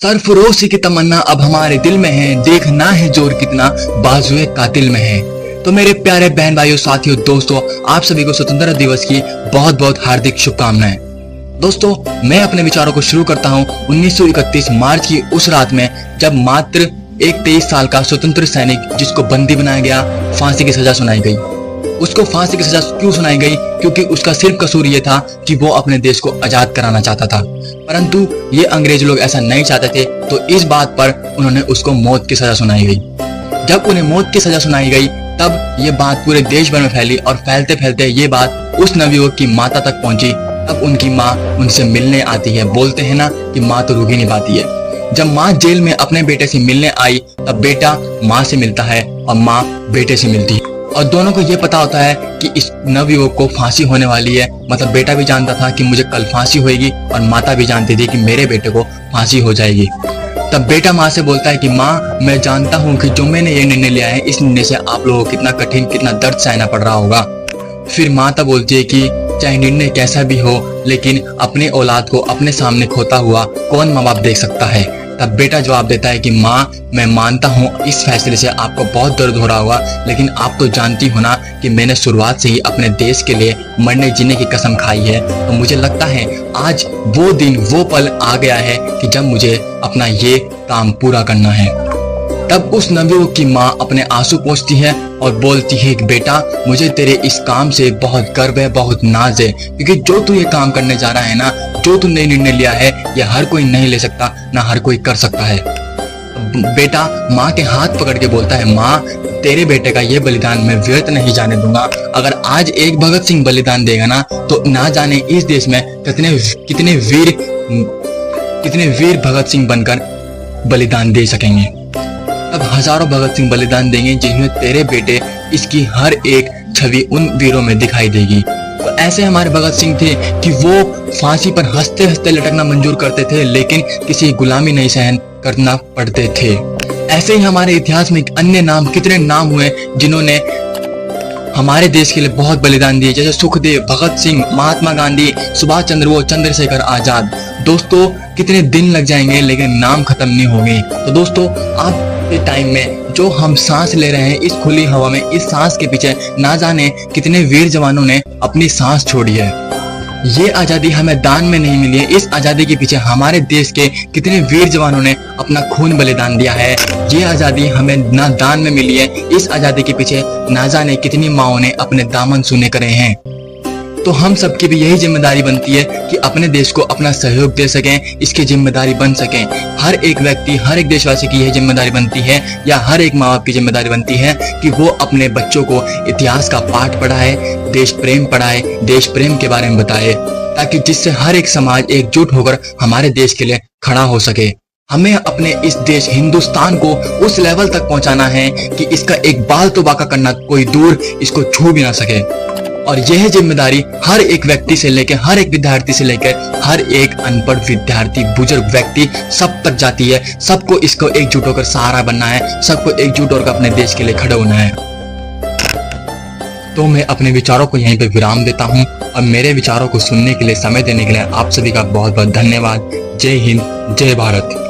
सरफरोशी की तमन्ना अब हमारे दिल में है, देखना है जोर कितना बाजुए कातिल में है। तो मेरे प्यारे बहन भाइयों, साथियों, दोस्तों, आप सभी को स्वतंत्रता दिवस की बहुत बहुत हार्दिक शुभकामनाएं। दोस्तों, मैं अपने विचारों को शुरू करता हूं 1931 मार्च की उस रात में, जब मात्र एक 23 साल का स्वतंत्र सैनिक, जिसको बंदी बनाया गया, फांसी की सजा सुनाई गई। उसको फांसी की सजा क्यों सुनाई गई? क्योंकि उसका सिर्फ कसूर ये था कि वो अपने देश को आजाद कराना चाहता था। परंतु ये अंग्रेज लोग ऐसा नहीं चाहते थे, तो इस बात पर उन्होंने उसको मौत की सजा सुनाई गई। जब उन्हें मौत की सजा सुनाई गई, तब ये बात पूरे देश भर में फैली और फैलते फैलते ये बात उस नवयुवक की माता तक पहुंची। तब उनकी माँ उनसे मिलने आती है। बोलते हैं ना कि माँ तो रूठी नहीं पाती है। जब माँ जेल में अपने बेटे से मिलने आई, तब बेटा माँ से मिलता है और माँ बेटे से मिलती है, और दोनों को ये पता होता है कि इस नवयुवक को फांसी होने वाली है। मतलब बेटा भी जानता था कि मुझे कल फांसी होगी, और माता भी जानती थी कि मेरे बेटे को फांसी हो जाएगी। तब बेटा माँ से बोलता है कि माँ, मैं जानता हूँ कि जो मैंने ये निर्णय लिया है, इस निर्णय से आप लोगों को कितना कठिन, कितना दर्द सहना पड़ रहा होगा। फिर माँ तब बोलती है कि चाहे निर्णय कैसा भी हो, लेकिन अपने औलाद को अपने सामने खोता हुआ कौन माँ बाप देख सकता है। तब बेटा जवाब देता है कि माँ, मैं मानता हूँ इस फैसले से आपको बहुत दर्द हो रहा होगा, लेकिन आप तो जानती हो ना कि मैंने शुरुआत से ही अपने देश के लिए मरने जीने की कसम खाई है। तो मुझे लगता है आज वो दिन, वो पल आ गया है कि जब मुझे अपना ये काम पूरा करना है। तब उस नवयुवक की माँ अपने आंसू पोंछती है और बोलती है कि बेटा, मुझे तेरे इस काम से बहुत गर्व है, बहुत नाज है, क्योंकि जो तू ये काम करने जा रहा है ना, जो तूने निर्णय लिया है, ये हर कोई नहीं ले सकता, ना हर कोई कर सकता है। बेटा माँ के हाथ पकड़ के बोलता है, माँ, तेरे बेटे का ये बलिदान मैं व्यर्थ नहीं जाने दूंगा। अगर आज एक भगत सिंह बलिदान देगा ना, तो ना जाने इस देश में कितने वीर भगत सिंह बनकर बलिदान दे सकेंगे। अब हजारों भगत सिंह बलिदान देंगे, जिनमें तेरे बेटे इसकी हर एक छवि उन वीरों में दिखाई देगी। तो ऐसे हमारे भगत सिंह थे कि वो फांसी पर हंसते हंसते लटकना मंजूर करते थे, लेकिन किसी गुलामी नहीं सहन करना पड़ते थे। ऐसे ही हमारे इतिहास में अन्य नाम, कितने नाम हुए जिन्होंने हमारे देश के लिए बहुत बलिदान दिए, जैसे सुखदेव, भगत सिंह, महात्मा गांधी, सुभाष चंद्र बोस, चंद्रशेखर आजाद। दोस्तों, कितने दिन लग जाएंगे, लेकिन नाम खत्म नहीं होंगे। तो दोस्तों, आप के टाइम में जो हम सांस ले रहे हैं इस खुली हवा में, इस सांस के पीछे ना जाने कितने वीर जवानों ने अपनी सांस छोड़ी है। ये आजादी हमें दान में नहीं मिली है। इस आजादी के पीछे हमारे देश के कितने वीर जवानों ने अपना खून बलिदान दिया है। ये आजादी हमें ना दान में मिली है। इस आजादी के पीछे ना जाने कितनी माओं ने अपने दामन सूने करे हैं। तो हम सबकी भी यही जिम्मेदारी बनती है कि अपने देश को अपना सहयोग दे सकें, इसकी जिम्मेदारी बन सकें। हर एक व्यक्ति, हर एक देशवासी की यही जिम्मेदारी बनती है, या हर एक माँ बाप की जिम्मेदारी बनती है कि वो अपने बच्चों को इतिहास का पाठ पढ़ाए, देश प्रेम पढ़ाए, देश प्रेम के बारे में बताए, ताकि जिससे हर एक समाज एकजुट होकर हमारे देश के लिए खड़ा हो सके। हमें अपने इस देश हिंदुस्तान को उस लेवल तक पहुंचाना है कि इसका एक बाल तो बाका करना कोई दूर, इसको छू भी ना सके। और यह जिम्मेदारी हर एक व्यक्ति से लेकर, हर एक विद्यार्थी से लेकर, हर एक अनपढ़ विद्यार्थी, बुजुर्ग व्यक्ति, सब तक जाती है। सबको इसको एकजुट होकर सहारा बनना है, सबको एकजुट होकर अपने देश के लिए खड़े होना है। तो मैं अपने विचारों को यहीं पे विराम देता हूं, और मेरे विचारों को सुनने के लिए, समय देने के लिए आप सभी का बहुत बहुत धन्यवाद। जय हिंद, जय भारत।